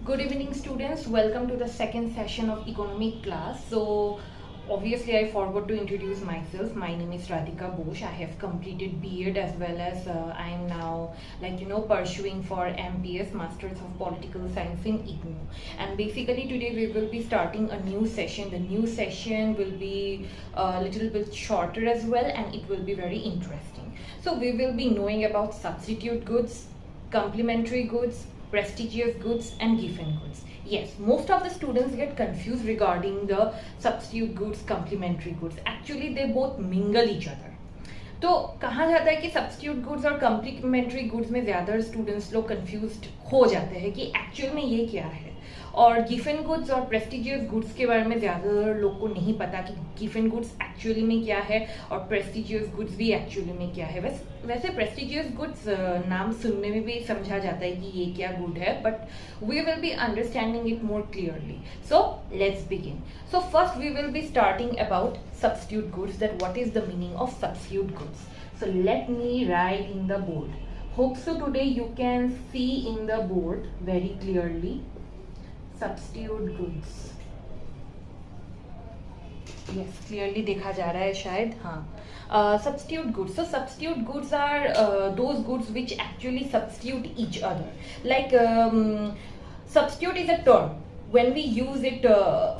Good evening, students. Welcome to the second session of economic class. So, obviously, I forgot to introduce myself. My name is Radhika Bosch. I have completed B.Ed as well as I am now, pursuing for MPS, Masters of Political Science in IGNOU. And basically, today we will be starting a new session. The new session will be a little bit shorter as well, and it will be very interesting. So, we will be knowing about substitute goods, complementary goods, prestigious goods and given goods. Yes, most of the students get confused regarding the substitute goods, complementary goods. Actually, they both mingle each other. तो कहा जाता है कि substitute goods और complementary goods में ज़्यादा students लोग confused हो जाते हैं कि एक्चुअल में ये क्या है, और गिफन गुड्स और प्रेस्टिजियस गुड्स के बारे में ज़्यादा लोग को नहीं पता कि गिफन गुड्स एक्चुअली में क्या है और प्रेस्टिजियस गुड्स भी एक्चुअली में क्या है. वैसे प्रेस्टिजियस गुड्स नाम सुनने में भी समझा जाता है कि ये क्या गुड है, but we will be understanding it more clearly. So let's begin. So first we will be starting about substitute goods, that what is the meaning of substitute goods. So let me write in the board. Hope so today you can see in the board very clearly. Substitute goods. Yes, clearly देखा जा रहा है शायद. हाँ. Substitute goods. So substitute goods are those goods which actually substitute each other. Like substitute is a term when we use it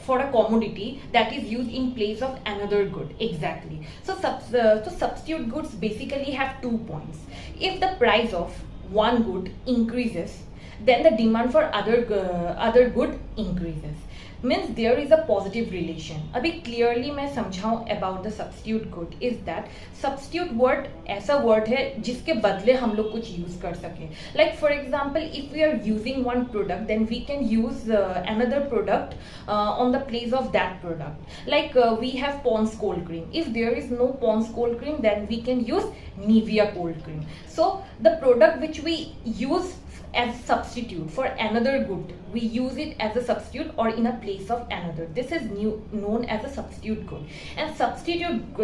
for a commodity that is used in place of another good. Exactly. So substitute goods basically have 2 points. If the price of one good increases, then the demand for other good increases. Means there is a positive relation. अभी clearly मैं समझाऊँ about the substitute good is that substitute word ऐसा word है जिसके बदले हम लोग कुछ use कर सकें. Like for example, if we are using one product, then we can use another product on the place of that product. Like we have Pond's cold cream. If there is no Pond's cold cream, then we can use Nivea cold cream. So the product which we use as substitute for another good, we use it as a substitute or in a place of another. This is known as a substitute good. And substitute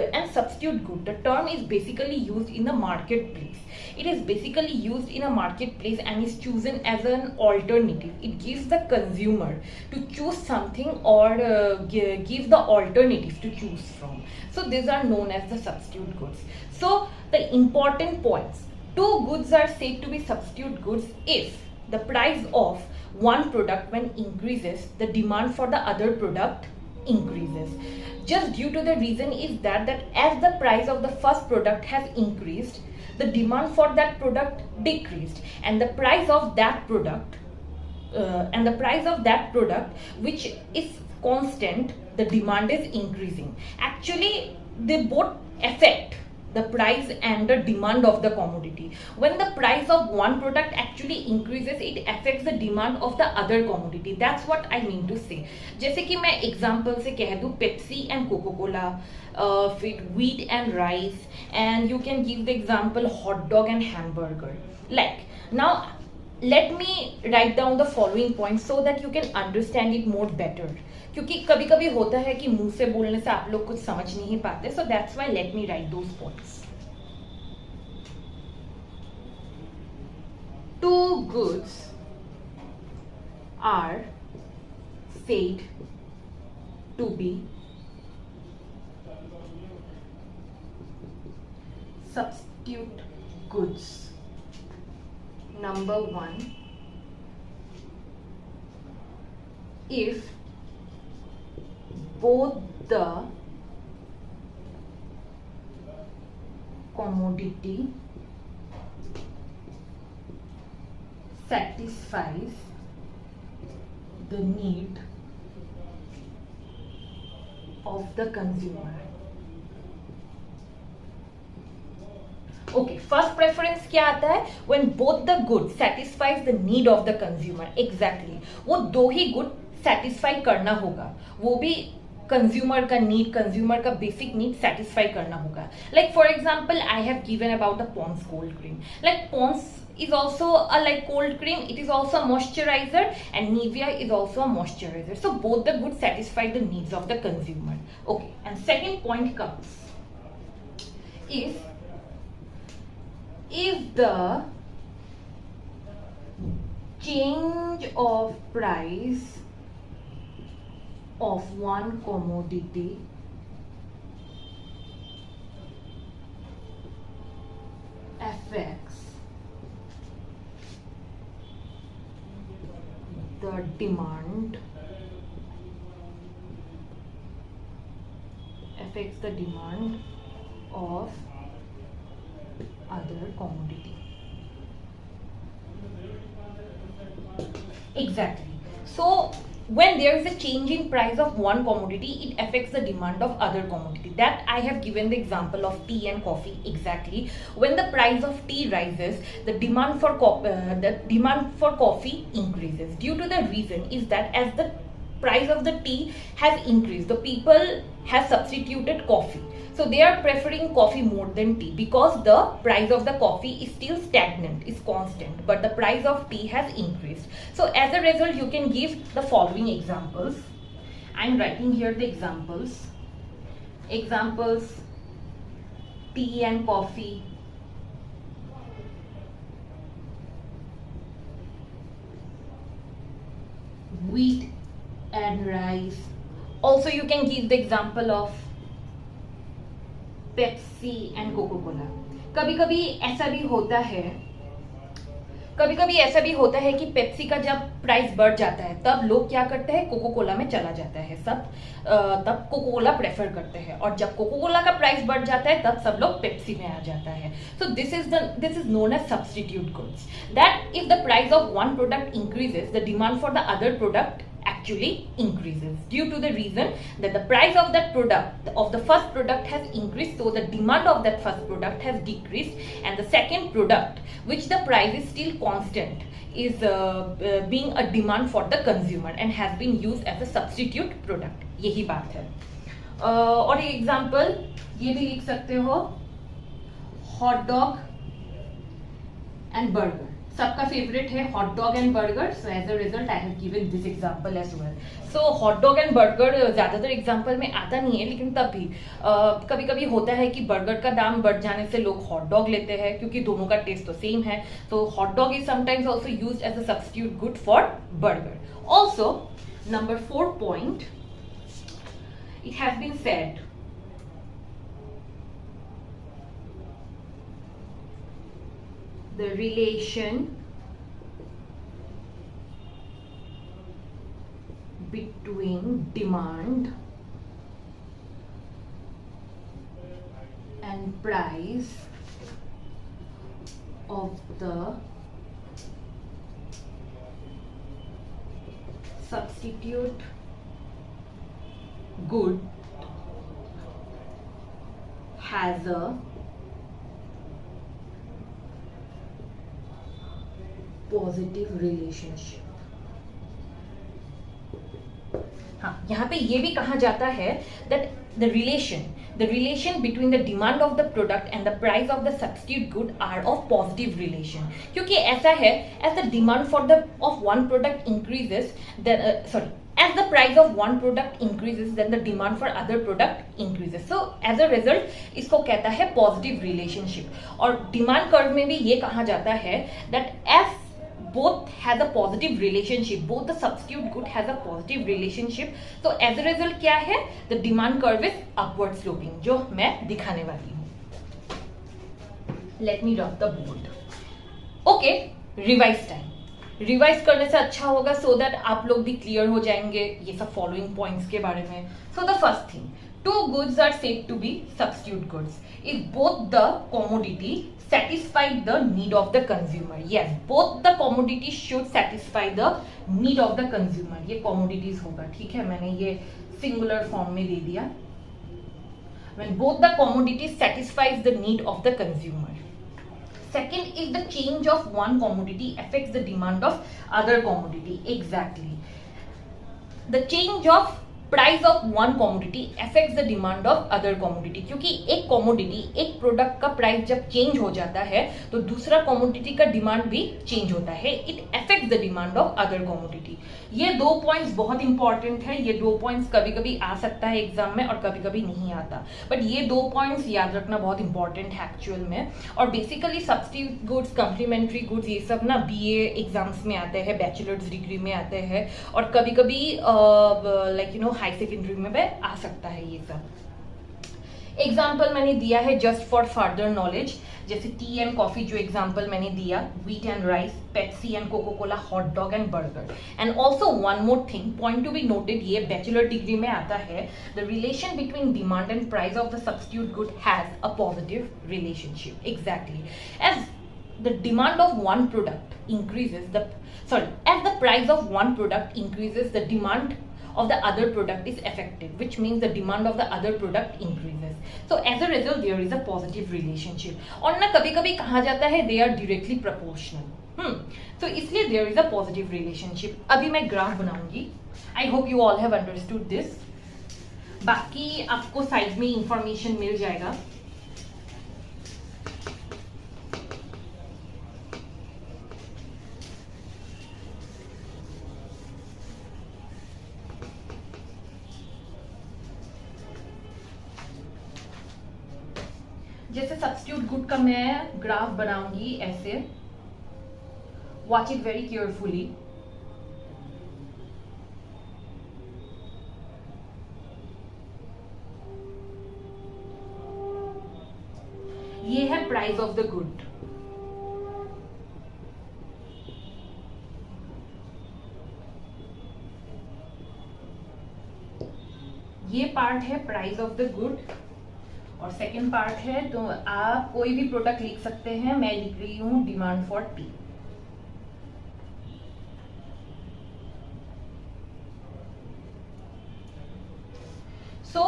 good, the term is basically used in the marketplace. It is basically used in a marketplace and is chosen as an alternative. It gives the consumer to choose something or give the alternative to choose from. So these are known as the substitute goods. So the important points: 2 goods are said to be substitute goods if the price of one product when increases, the demand for the other product increases. Just due to the reason is that as the price of the first product has increased, the demand for that product decreased, and the price of that product which is constant, the demand is increasing. Actually, they both affect the price and the demand of the commodity. When the price of one product actually increases, it affects the demand of the other commodity. That's what I mean to say. जैसे कि मैं example से कह दूँ Pepsi and Coca-Cola, wheat and rice, and you can give the example hot dog and hamburger. Like now, let me write down the following points so that you can understand it more better. क्योंकि कभी कभी होता है कि मुंह से बोलने से आप लोग कुछ समझ नहीं पाते. So that's why let me write those points. 2 goods are said to be substitute goods. Number 1, if both the commodity satisfies the need of the consumer. Okay, first preference क्या आता है? When both the goods satisfies the need of the consumer. Exactly. वो 2 ही good satisfy करना होगा. वो भी consumer का need, consumer का बेसिक नीड सेटिस्फाई करना होगा. Like for example I have given about the Pond's cold cream. Like Pond's is also a like cold cream, it is also a moisturizer, and Nivea is also a moisturizer. So both the goods satisfy the needs of the consumer. Okay, and second point comes if the change of price of one commodity affects the demand of other commodity. Exactly. So when there is a change in price of one commodity, it affects the demand of other commodity. That I have given the example of tea and coffee. Exactly. When the price of tea rises, the demand for coffee increases. Due to the reason is that as the price of the tea has increased, the people have substituted coffee. So they are preferring coffee more than tea because the price of the coffee is still stagnant, is constant, but the price of tea has increased. So as a result, you can give the following examples. I am writing here the examples. Examples: tea and coffee, wheat and rice. Also you can give the example of Pepsi and Coca Cola. कभी कभी ऐसा भी होता है कि Pepsi का जब price बढ़ जाता है तब लोग क्या करते हैं, कोको कोला में चला जाता है सब, तब कोको कोला प्रेफर करते हैं, और जब कोको कोला का प्राइस बढ़ जाता है तब सब लोग पेप्सी में आ जाता है. So this is known as substitute goods. That if the price of one product increases, the demand for the other product actually increases due to the reason that the price of that product, of the first product, has increased, so the demand of that first product has decreased, and the second product, which the price is still constant, is being a demand for the consumer and has been used as a substitute product. यही बात है. और example ये भी लिख सकते हो, hot dog and burger. सबका फेवरेट है hot dog and burger. So as a result I have given this example as well. So hot dog and burger ज्यादातर एग्जांपल में आता नहीं है, लेकिन तब भी कभी कभी होता है कि बर्गर का दाम बढ़ जाने से लोग हॉट डॉग लेते हैं क्योंकि दोनों का टेस्ट तो सेम है. तो hot dog is sometimes also used as a substitute good for burger. Also number 4 point, it has been said the relation between demand and price of the substitute good has a positive relationship. हाँ, यहाँ पे ये भी कहा जाता है that the relation between the demand of the product and the price of the substitute good are of positive relation. क्योंकि ऐसा है, as the demand of one product increases, as the price of one product increases, then the demand for other product increases. So as a result, इसको कहता है positive relationship. और demand curve में भी ये कहा जाता है that as both has a positive relationship, both the substitute good has a positive relationship, so as a result क्या है, the demand curve is upward sloping, जो मैं दिखाने वाली हूँ. Let me rub the board. Okay, revise time. Revise करने से अच्छा होगा so that आप लोग भी क्लियर हो जाएंगे ये सब फॉलोइंग पॉइंट्स के बारे में. So the first thing, two goods are said to be substitute goods if both the commodity satisfy the need of the consumer. Yes, both the commodities should satisfy the need of the consumer. ये commodities होगा, ठीक है, मैंने ये singular form में दे दिया. When both the commodities satisfies the need of the consumer. Second, if the change of one commodity affects the demand of other commodity. Exactly. The change of price of one commodity affects the demand of other commodity, क्योंकि एक commodity, एक product का price जब change हो जाता है तो दूसरा कॉमोडिटी का डिमांड भी चेंज होता है. It affects the demand of other commodity. ये 2 पॉइंट्स बहुत इंपॉर्टेंट है. ये 2 पॉइंट्स कभी कभी आ सकता है एग्जाम में और कभी कभी नहीं आता, बट ये 2 पॉइंट्स याद रखना बहुत इंपॉर्टेंट है एक्चुअल में. और basically substitute goods, complementary goods, ये सब ना बीए एग्जाम्स में आते हैं, बैचलर्स डिग्री में आते हैं, और कभी कभी लाइक हाई सेकेंडरी में भी आ सकता है ये सब. एग्जाम्पल मैंने दिया है जस्ट फॉर फर्दर नॉलेज, जैसे टी एंड कॉफी जो एग्जाम्पल मैंने दिया, wheat and rice, Pepsi and Coca Cola, hot dog and burger. And also one more thing point to be noted, ये बैचलर डिग्री में आता है. The relation between demand and price of the substitute good has a positive relationship. Exactly as the demand of one product increases as the price of one product increases, the demand of the other product is affected, which means the demand of the other product increases. So as a result there is a positive relationship. और ना कभी कभी कहा जाता है they are directly proportional. तो इसलिए there is a positive relationship. अभी मैं ग्राफ बनाऊंगी. I hope you all have understood this. बाकी आपको साइड में इंफॉर्मेशन मिल जाएगा. जैसे सब्स्टिट्यूट गुड का मैं ग्राफ बनाऊंगी ऐसे, वॉच इट वेरी केयरफुली. ये है प्राइस ऑफ द गुड. ये पार्ट है प्राइस ऑफ द गुड और सेकेंड पार्ट है, तो आप कोई भी प्रोडक्ट लिख सकते हैं. मैं लिख रही हूं demand for T. So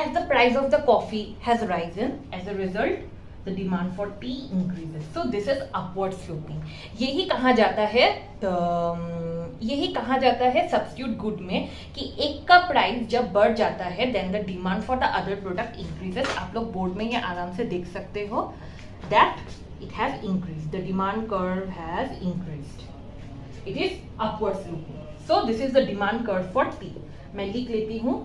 as the price of the coffee has risen, as a result the demand for tea increases. So this is upward sloping. यही कहा जाता है सब्स्टिट्यूट गुड में कि एक का प्राइस जब बढ़ जाता है then the demand for the other product increases. आप लोग बोर्ड में ये आराम से देख सकते हो that it has increased, the demand curve has increased, it is upward sloping. So this is the demand curve for tea. मैं लिख लेती हूं.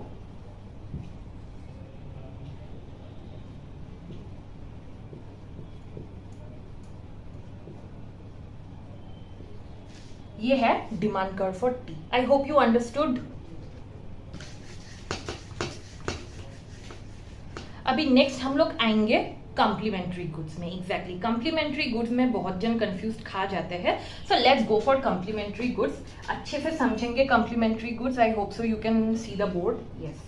ये है demand curve for tea. I hope you understood. अभी नेक्स्ट हम लोग आएंगे कॉम्प्लीमेंट्री गुड्स में. एग्जैक्टली कॉम्प्लीमेंट्री गुड्स में बहुत जन कंफ्यूज खा जाते हैं. So let's go for complementary goods. अच्छे से समझेंगे complementary goods. I hope so you can see the board. Yes,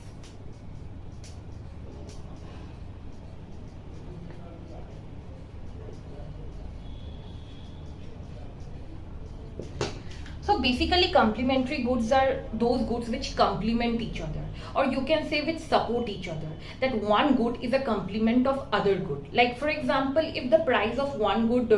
so basically complementary goods are those goods which complement each other, or you can say which support each other, that one good is a complement of other good. Like for example, if the price of one good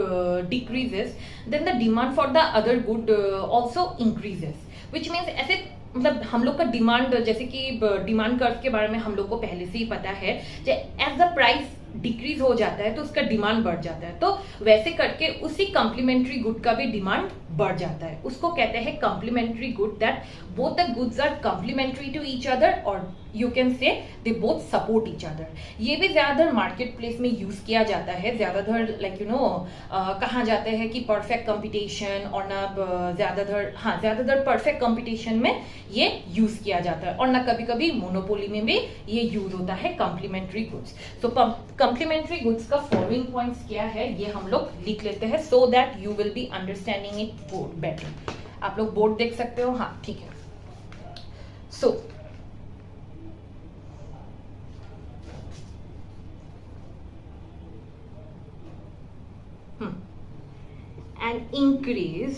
decreases, then the demand for the other good also increases, which means ऐसे मतलब हम लोग का demand, जैसे कि demand curve के बारे में हम लोग को पहले से ही पता है, एज द प्राइस डिक्रीज हो जाता है तो उसका डिमांड बढ़ जाता है. तो वैसे करके उसी कॉम्प्लीमेंट्री गुड का भी डिमांड बढ़ जाता है. उसको कहते हैं complementary good, that both the goods are complementary to each other, और you can say they both support each other. ये भी ज्यादातर मार्केट प्लेस में यूज किया जाता है. ज्यादातर लाइक कहा जाता है कि परफेक्ट कंपटीशन, और ना ज्यादातर परफेक्ट कंपटीशन में ये यूज किया जाता है, और ना कभी कभी मोनोपोली में भी ये यूज होता है कॉम्प्लीमेंट्री गुड्स. सो कॉम्प्लीमेंट्री गुड्स का फॉलोइंग पॉइंट्स क्या है ये हम लोग लिख लेते हैं, so that you will be understanding it better. आप लोग बोर्ड देख सकते हो. हाँ ठीक है. सो an increase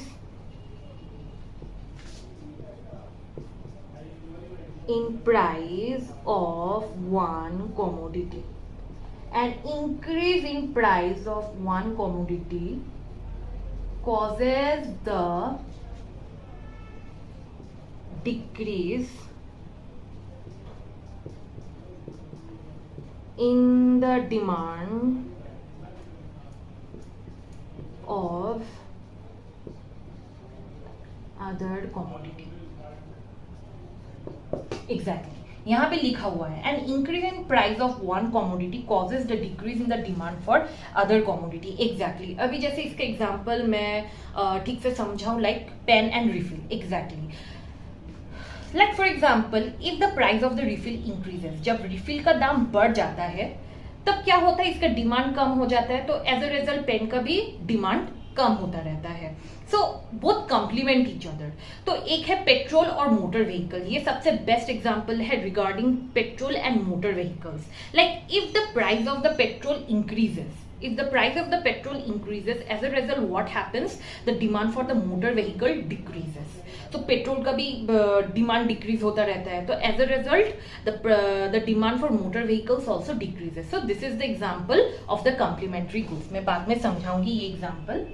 in price of one commodity. An increase in price of one commodity causes the decrease in the demand of other commodity. Exactly यहाँ पे लिखा हुआ है an increase in price of one commodity causes the decrease in the demand for other commodity. Exactly अभी जैसे इसका example मैं ठीक से समझाऊं, like pen and refill. Exactly like for example if the price of the refill increases, जब refill का दाम बढ़ जाता है तब क्या होता है, इसका डिमांड कम हो जाता है, तो एज अ रिजल्ट पेन का भी डिमांड कम होता रहता है. So both complement each other. तो एक है पेट्रोल और मोटर व्हीकल. ये सबसे बेस्ट एग्जांपल है regarding petrol and motor vehicles. Like if the price of the petrol increases, if the price of the petrol increases, as a result what happens, the demand for the motor vehicle decreases. तो petrol का भी demand decrease होता रहता है, तो as a result the demand for motor vehicles also decreases. So this is the example of the complementary goods. मैं बाद में समझाऊंगी ये एग्जाम्पल.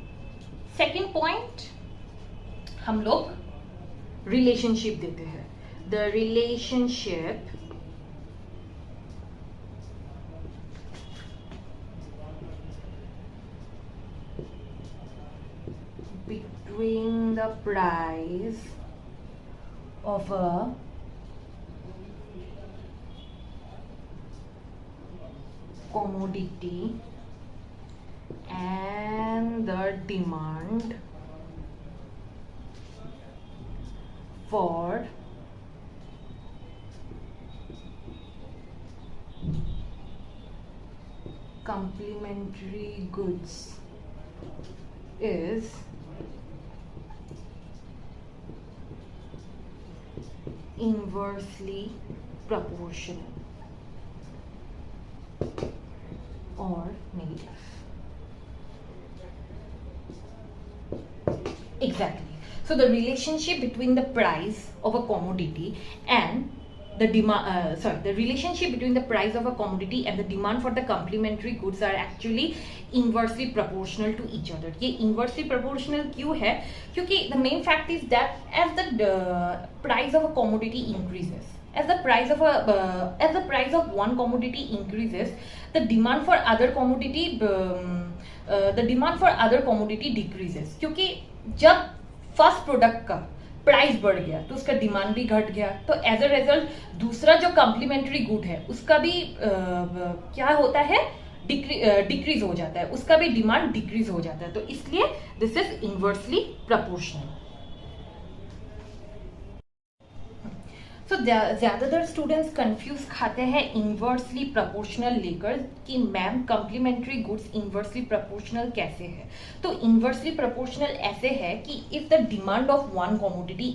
सेकेंड पॉइंट हम लोग रिलेशनशिप देते हैं. The relationship between the price of a commodity and the demand for complementary goods is inversely proportional or negative. Exactly. So the relationship between the price of a commodity and the demand, the relationship between the price of a commodity and the demand for the complementary goods are actually inversely proportional to each other. ये inversely proportional क्यों है? क्योंकि the main fact is that as the price of a commodity increases, as the price of one commodity increases, the demand for other commodity decreases. क्योंकि जब first product का price बढ़ गया तो उसका डिमांड भी घट गया, तो एज अ रिजल्ट दूसरा जो कॉम्प्लीमेंट्री गुड है उसका भी क्या होता है, डिक्रीज हो जाता है, उसका भी डिमांड डिक्रीज हो जाता है. तो इसलिए this is inversely proportional. So ज्यादातर स्टूडेंट्स कंफ्यूज खाते हैं इन्वर्सली प्रोपोर्शनल लेकर कि ma'am complementary goods inversely proportional कैसे है. तो इन्वर्सली प्रोपोर्शनल ऐसे है कि if the demand of one commodity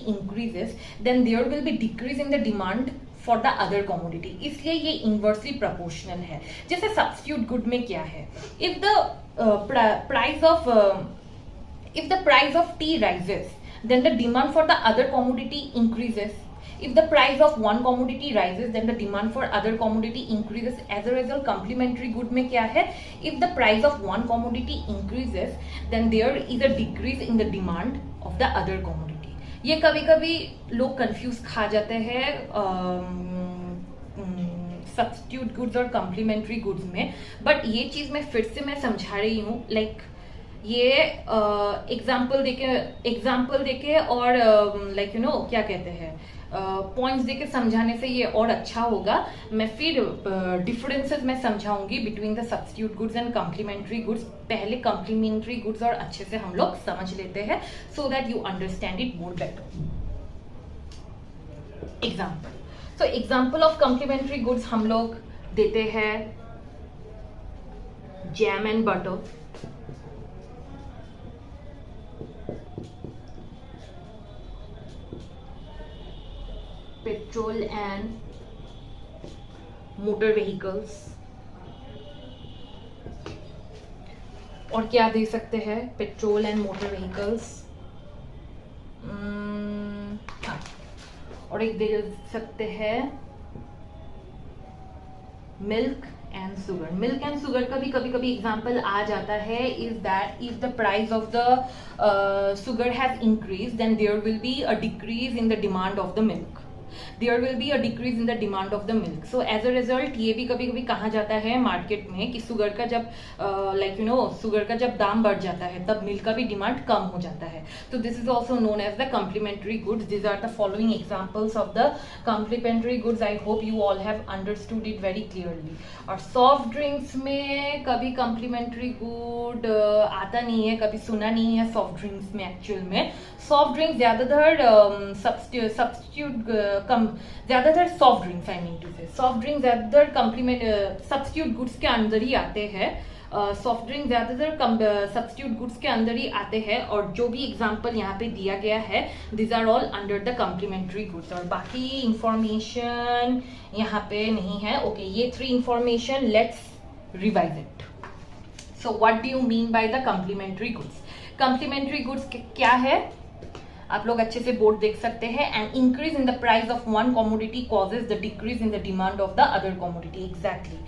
increases, then there will be decrease in the demand for the other commodity. इसलिए ये इन्वर्सली प्रोपोर्शनल है. जैसे सब्स्टिट्यूट गुड में क्या है, if the price of tea rises, then the demand for the other commodity increases. If the price of one commodity rises, then the demand for other commodity increases. As a result, complementary good में क्या है, if the price of one commodity increases, then there is a decrease in the demand of the other commodity. ये कभी कभी लोग confuse खा जाते हैं सब्स्टिट्यूट गुड्स और कॉम्प्लीमेंट्री गुड्स में, बट ये चीज मैं फिर से मैं समझा रही हूँ. लाइक ये एग्जाम्पल देके और लाइक यू नो क्या कहते हैं, पॉइंट्स देके समझाने से ये और अच्छा होगा. मैं फिर डिफरेंसेस मैं समझाऊंगी between the substitute goods and complementary goods. पहले कॉम्प्लीमेंट्री गुड्स और अच्छे से हम लोग समझ लेते हैं so that you understand it more better. Example. So example of complementary goods हम लोग देते हैं jam and butter, petrol and motor vehicles, और क्या दे सकते हैं, पेट्रोल एंड मोटर व्हीकल्स, और एक दे सकते हैं milk and sugar. Milk and sugar का भी कभी कभी एग्जाम्पल आ जाता है. Is that if the price of the sugar has increase, then there will be a decrease in the demand of the milk. There will be a decrease in the demand of the milk. So as a result ये भी कभी कभी कहा जाता है market में कि sugar का जब शुगर का जब दाम बढ़ जाता है तब मिल्क का भी डिमांड कम हो जाता है. तो this is also known as the complementary goods. This are the following examples of the complementary goods. I hope you all have understood it very clearly. और सॉफ्ट ड्रिंक्स में कभी कम्प्लीमेंट्री गुड आता नहीं है, कभी सुना नहीं है सॉफ्ट ड्रिंक्स में. एक्चुअल में सॉफ्ट ड्रिंक्स ज्यादातर ज्यादातर soft drinks, I mean to say soft drink ज्यादातर कम्प्लीमेंट सब्स्टिट्यूट गुड्स के अंदर ही आते हैं. सॉफ्ट ड्रिंक ज्यादातर सब्स्टिट्यूट गुड्स के अंदर ही आते हैं. और जो भी एग्जांपल यहाँ पे दिया गया है this are all under the complementary goods. और बाकी इंफॉर्मेशन यहाँ पे नहीं है. ओके, ये 3 information, let's revise it. So what do you mean by the complementary goods? Complementary goods क्या है आप लोग अच्छे से बोर्ड देख सकते हैं. And increase in the price of one commodity causes the decrease in the demand of the other commodity. Exactly,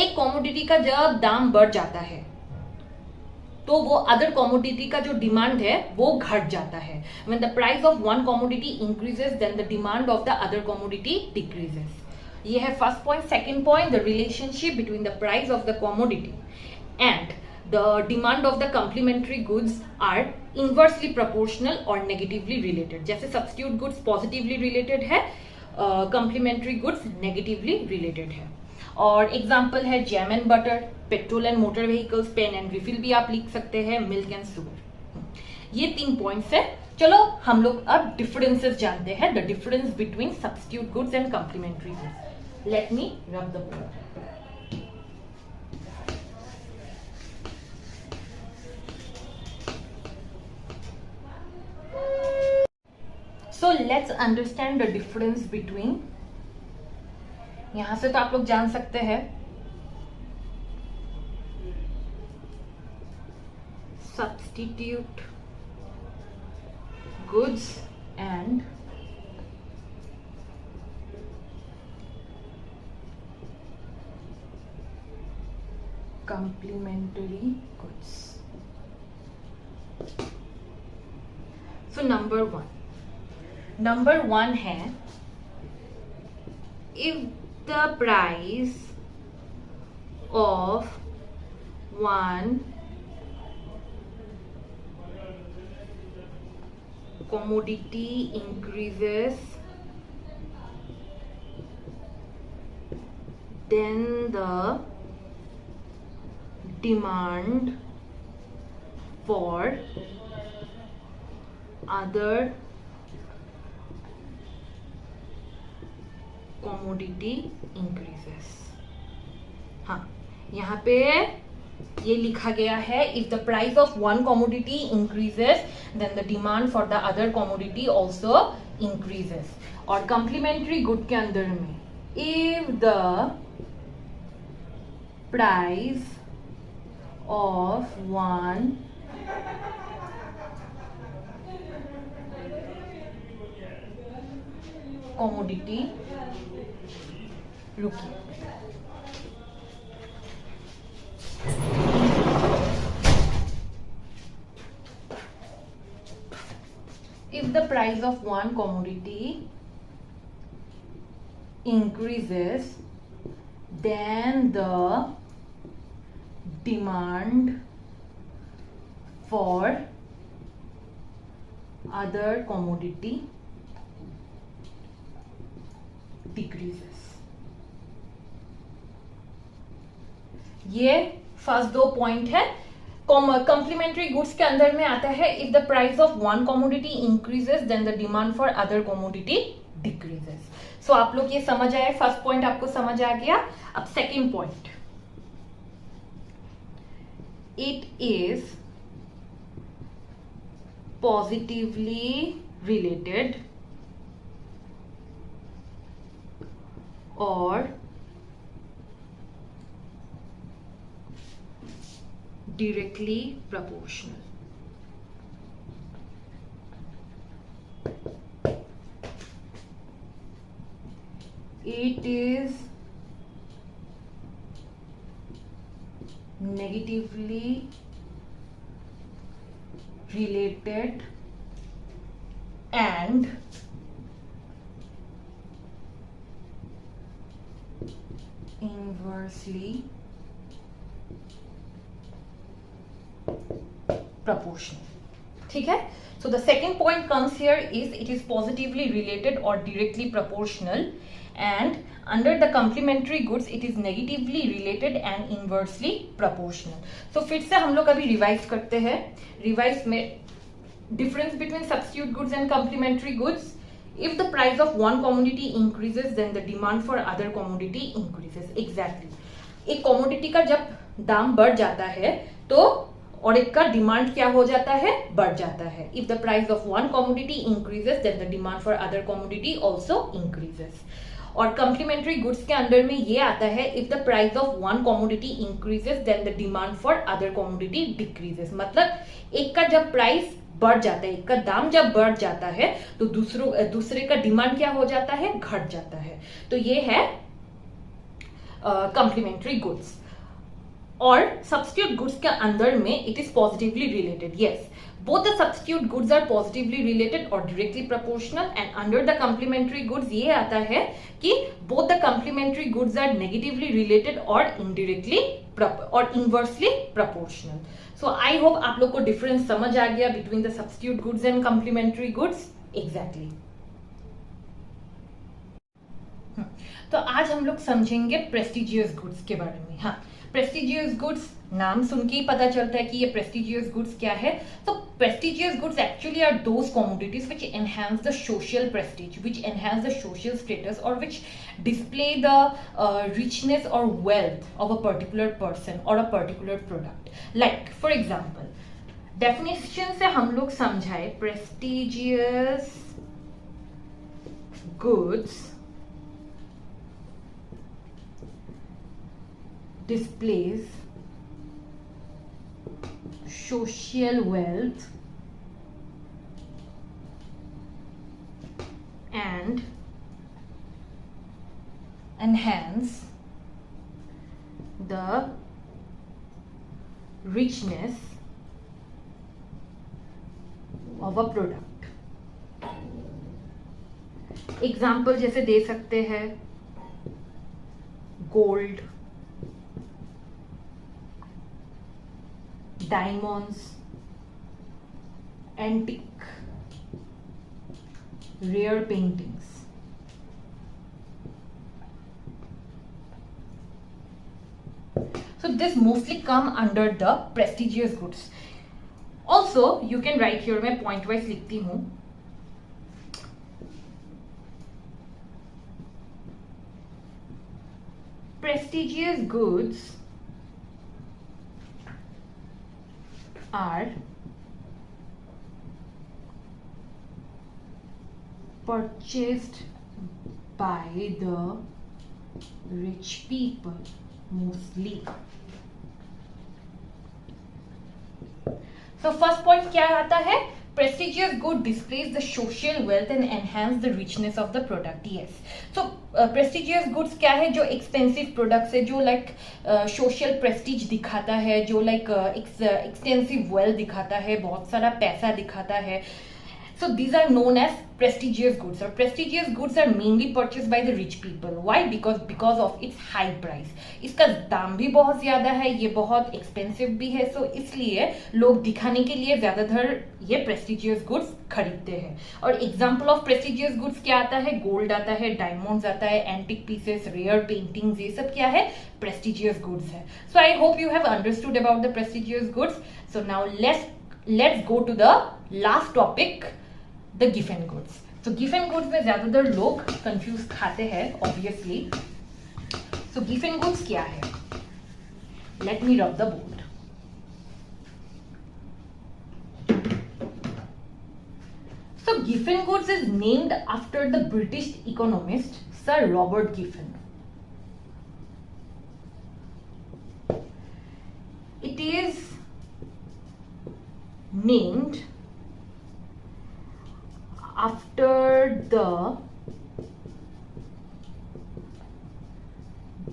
एक कॉमोडिटी का जब दाम बढ़ जाता है तो वो अदर कॉमोडिटी का जो डिमांड है वो घट जाता है. When the price of one commodity increases then the demand of the other commodity decreases. ये है first point. Second point, the relationship between the price of the commodity and the demand of the complementary goods are inversely proportional or negatively related. जैसे substitute goods positively related है, complementary goods negatively related है. और example है jam and butter, petrol and motor vehicles, pen and refill भी आप लिख सकते हैं, मिल्क एंड शुगर. ये 3 पॉइंट्स है. चलो हम लोग अब डिफरेंसेस जानते हैं. The difference between substitute goods and complementary goods. Let me rub the board. So let's understand the difference between. यहां से तो आप लोग जान सकते हैं substitute goods and complementary goods. So number 1 है, if the price of one commodity increases, then the demand for other commodity increases. हाँ, यहाँ पे ये लिखा गया है, if the price of one commodity increases then the demand for the other commodity also increases. और complementary good के अंदर में if the price of one commodity, रुकिए, if the price of one commodity increases then the demand for other commodity decreases. ये first 2 point है. Complementary goods के अंदर में आता है if the price of one commodity increases then the demand for other commodity decreases. So आप लोग ये समझ आए, फर्स्ट पॉइंट आपको समझ आ गया. अब second point, it is positively related और directly proportional. It is negatively related and inversely proportional. ठीक है. So the second point comes here is it is positively related or directly proportional, and under the complementary goods it is negatively related and inversely proportional. So फिर से हम लोग अभी revise करते हैं. Revise में difference between substitute goods and complementary goods. If the price of one commodity increases, then the demand for other commodity increases. Exactly. एक commodity का जब दाम बढ़ जाता है तो और एक का डिमांड क्या हो जाता है, बढ़ जाता है. If the price of one commodity increases, then the demand for other commodity also increases. और complementary goods के अंदर में ये आता है, if the price of one commodity increases, then the demand for other commodity decreases. मतलब एक का जब प्राइस बढ़ जाता है, एक का दाम जब बढ़ जाता है तो दूसरे का डिमांड क्या हो जाता है, घट जाता है. तो ये है complementary goods. और substitute goods के अंदर में it is positively related. Yes, both the substitute goods are positively related or directly proportional, and under the complementary goods ये आता है कि both the complementary goods are negatively related or indirectly or inversely proportional. So I hope आप लोग को difference समझ आ गया between the substitute goods and complementary goods. Exactly. तो आज हम लोग समझेंगे prestigious goods के बारे में. हाँ, प्रेस्टिजियस गुड्स नाम सुन के ही पता चलता है कि ये प्रेस्टिजियस गुड्स क्या है. तो prestigious goods actually are those commodities which enhance the social prestige, which enhance the social status और which display the richness or wealth of a particular person or a particular product. Like for example, definition से हम लोग समझाए prestigious goods displays social wealth and enhance the richness of a product. Example जैसे दे सकते हैं gold, diamonds, antique, rare paintings. So this mostly come under the prestigious goods. Also you can write here, मैं point wise लिखती हूँ. Prestigious goods are purchased by the rich people mostly. So first point क्या आता है, prestigious good displays the social wealth and enhance the richness of the product. Yes, so prestigious goods क्या है, जो expensive products है, जो like social prestige दिखाता है, जो like extensive wealth दिखाता है, बहुत सारा पैसा दिखाता है. So these are known as prestigious goods. Or prestigious goods are mainly purchased by the rich people. Why? Because of its high price. इसका दाम भी बहुत ज्यादा है, ये बहुत एक्सपेंसिव भी है. So इसलिए लोग दिखाने के लिए ज्यादातर ये prestigious goods खरीदते हैं. और एग्जाम्पल ऑफ prestigious goods क्या आता है, गोल्ड आता है, डायमंड्स आता है, एंटिक पीसेस, रेयर पेंटिंग्स, ये सब क्या है, prestigious goods है. So I hope you have understood about the prestigious goods. So now let's go to the last topic, the giffen goods. So giffen goods में ज्यादातर लोग कंफ्यूज खाते हैं obviously. So giffen goods क्या है? Let me rub the board. So giffen goods is named after the British economist Sir Robert Giffen. It is named after the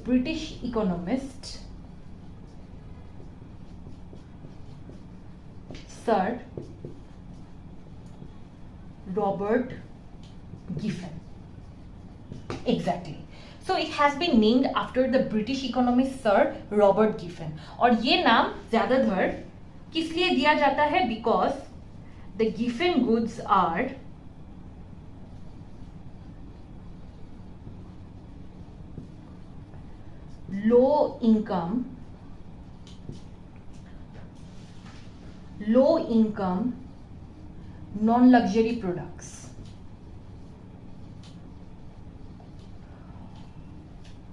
British economist Sir Robert Giffen. Exactly. So it has been named after the British economist Sir Robert Giffen. और ये नाम ज्यादातर किस लिए दिया जाता है? Because the Giffen goods are low income non-luxury products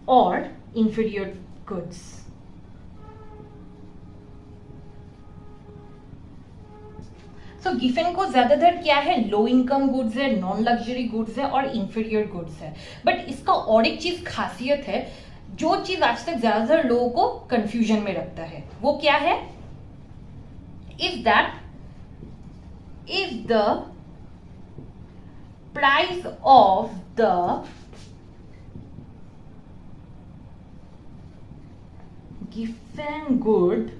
or inferior goods. सो गिफन को ज्यादातर क्या है? लो इनकम गुड्स है, नॉन लग्जरी गुड्स है और इंफीरियर गुड्स है। बट इसका और एक चीज खासियत है, जो चीज आज तक ज्यादातर लोगों को कंफ्यूजन में रखता है, वो क्या है? Is the price of the Giffen good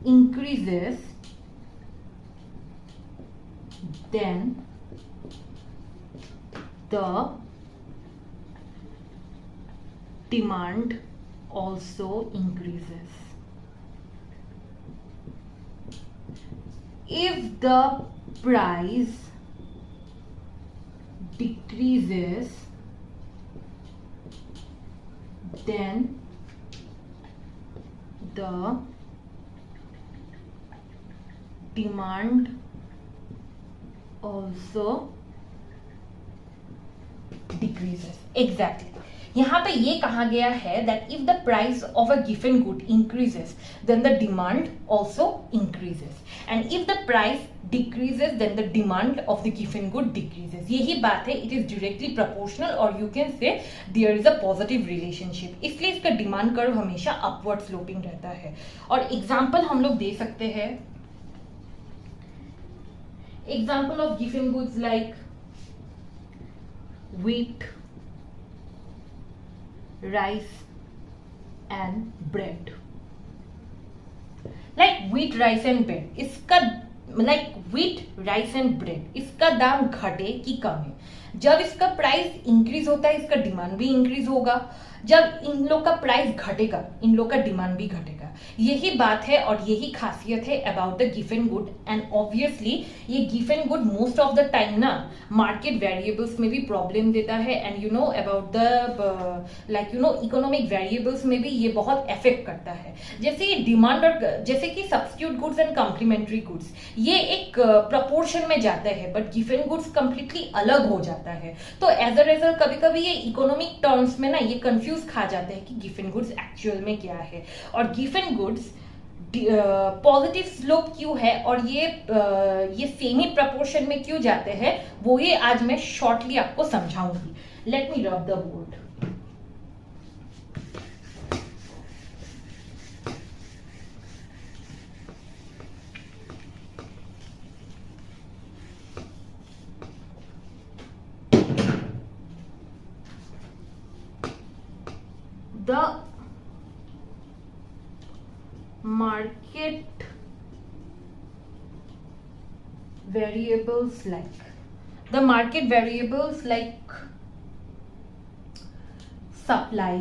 increases, then the demand also increases. If the price decreases, then the demand also decreases. Exactly. यहां पे ये कहा गया है that if the price of a given good increases, then the demand also increases, and if the price decreases, then the demand of the given good decreases. यही बात है, it is directly proportional or you can say there is a positive relationship. इसलिए इसका demand curve हमेशा upward sloping रहता है। और example हम लोग दे सकते हैं, example of given goods like wheat, rice and bread. Like wheat, rice and bread, इसका like wheat, rice and bread, इसका दाम घटे कि कमे? जब इसका प्राइस इंक्रीज होता है, इसका डिमांड भी इंक्रीज होगा। जब इन लोग का प्राइस घटेगा, इन लोग का डिमांड भी घटेगा। यही बात है और यही खासियत है about the Giffen good. And obviously ये Giffen good most of the time ना मार्केट वेरिएबल्स में भी प्रॉब्लम देता है, and you know about the like you know economic variables में भी ये बहुत इफेक्ट करता है। जैसे ये डिमांड और जैसे कि substitute goods and complementary goods, ये एक प्रपोर्शन में जाता है, बट गिफन गुड्स कंप्लीटली अलग हो जाता है। तो एज अ रिजल्ट कभी कभी ये इकोनॉमिक टर्म्स में ना ये कंफ्यूज खा जाते हैं कि गिफन गुड्स एक्चुअल में क्या है और गिफन गुड्स पॉजिटिव स्लोप क्यों है और ये सेमी प्रपोर्शन में क्यों जाते हैं, वो ये आज मैं शॉर्टली आपको समझाऊंगी। Let me rub the board. The market variables like supply,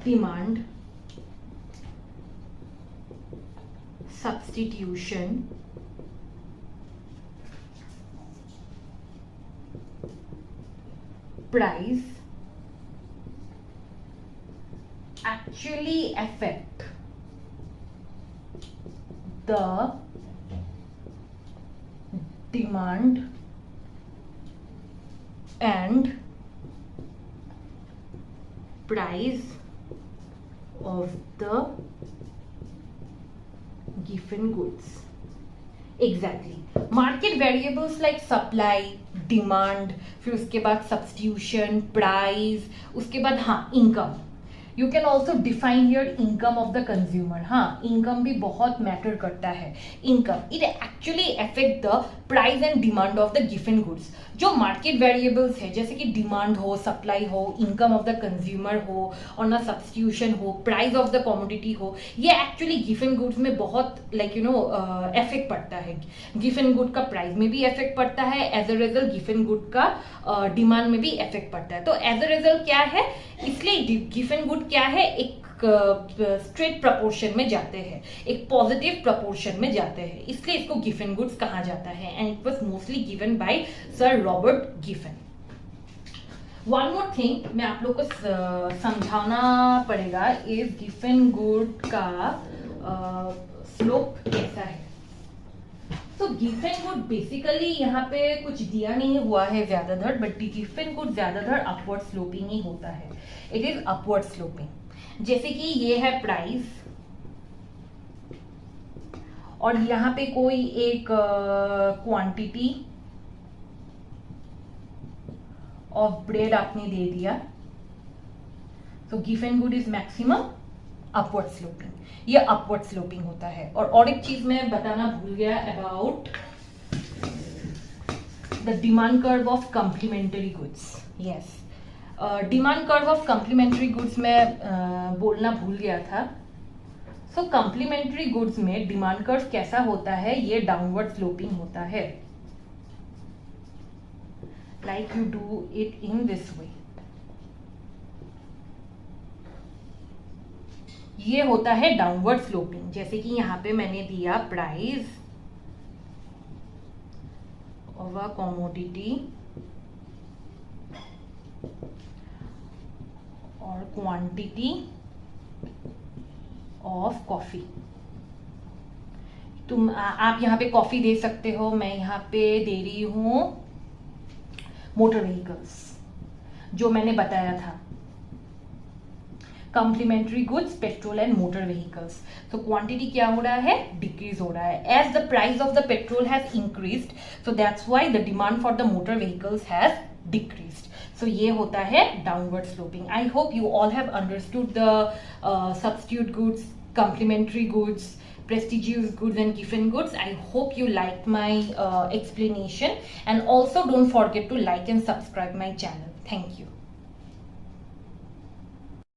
demand, substitution, price actually affect the demand and price of the given goods. Exactly. Market variables like supply, demand, फिर उसके बाद सब्स्टिट्यूशन, प्राइस, उसके बाद हाँ income, you can also define your income of the consumer. हाँ, income भी बहुत matter करता है. Income it actually affect the price and demand of the given goods. जो मार्केट वेरिएबल्स है जैसे कि डिमांड हो, सप्लाई हो, इनकम ऑफ द कंज्यूमर हो और ना सब्सटीट्यूशन हो, प्राइस ऑफ द कमोडिटी हो, ये एक्चुअली गिवन गुड्स में बहुत लाइक इफेक्ट पड़ता है. गिवन गुड का प्राइस में भी इफेक्ट पड़ता है, as a result given good का डिमांड में भी इफेक्ट पड़ता है. तो एज अ रिजल्ट क्या है, इसलिए गिवन गुड क्या है, एक स्ट्रेट प्रपोर्शन में जाते हैं, एक पॉजिटिव प्रपोर्शन में जाते हैं, इसलिए इसको गिवन गुड्स कहा जाता है. And it was mostly given by sir Robert Giffen. One more thing मैं आप लोग को समझाना पड़ेगा, इस गिवन गुड का स्लोप कैसा है. तो गिवन गुड बेसिकली यहाँ पे कुछ दिया नहीं हुआ है ज्यादातर, बट गिवन गुड ज्यादातर अपवर्ड स्लोपिंग ही होता है. It is upward sloping. जैसे कि ये है प्राइस और यहाँ पे कोई एक क्वांटिटी ऑफ ब्रेड आपने दे दिया. तो given good is maximum upward sloping. ये अपवर्ड स्लोपिंग होता है. और एक चीज मैं बताना भूल गया about the demand curve of complementary goods. Yes, demand curve of complementary goods में बोलना भूल गया था. सो कॉम्प्लीमेंट्री गुड्स में डिमांड कर्व कैसा होता है, ये डाउनवर्ड स्लोपिंग होता है. Like you do it in this way. ये होता है डाउनवर्ड स्लोपिंग. जैसे कि यहां पे मैंने दिया प्राइस ऑफ अ कमोडिटी और क्वांटिटी ऑफ कॉफी. आप यहाँ पे कॉफी दे सकते हो, मैं यहाँ पे दे रही हूं मोटर व्हीकल्स, जो मैंने बताया था complementary goods, petrol and motor vehicles. तो क्वांटिटी क्या हो रहा है, डिक्रीज हो रहा है. As the price of the petrol has increased, so that's why the demand for the motor vehicles has decreased. So ये होता है downward sloping. I hope you all have understood the substitute goods, complementary goods, prestigious goods and given goods. I hope you liked my explanation, and also don't forget to like and subscribe my channel. Thank you.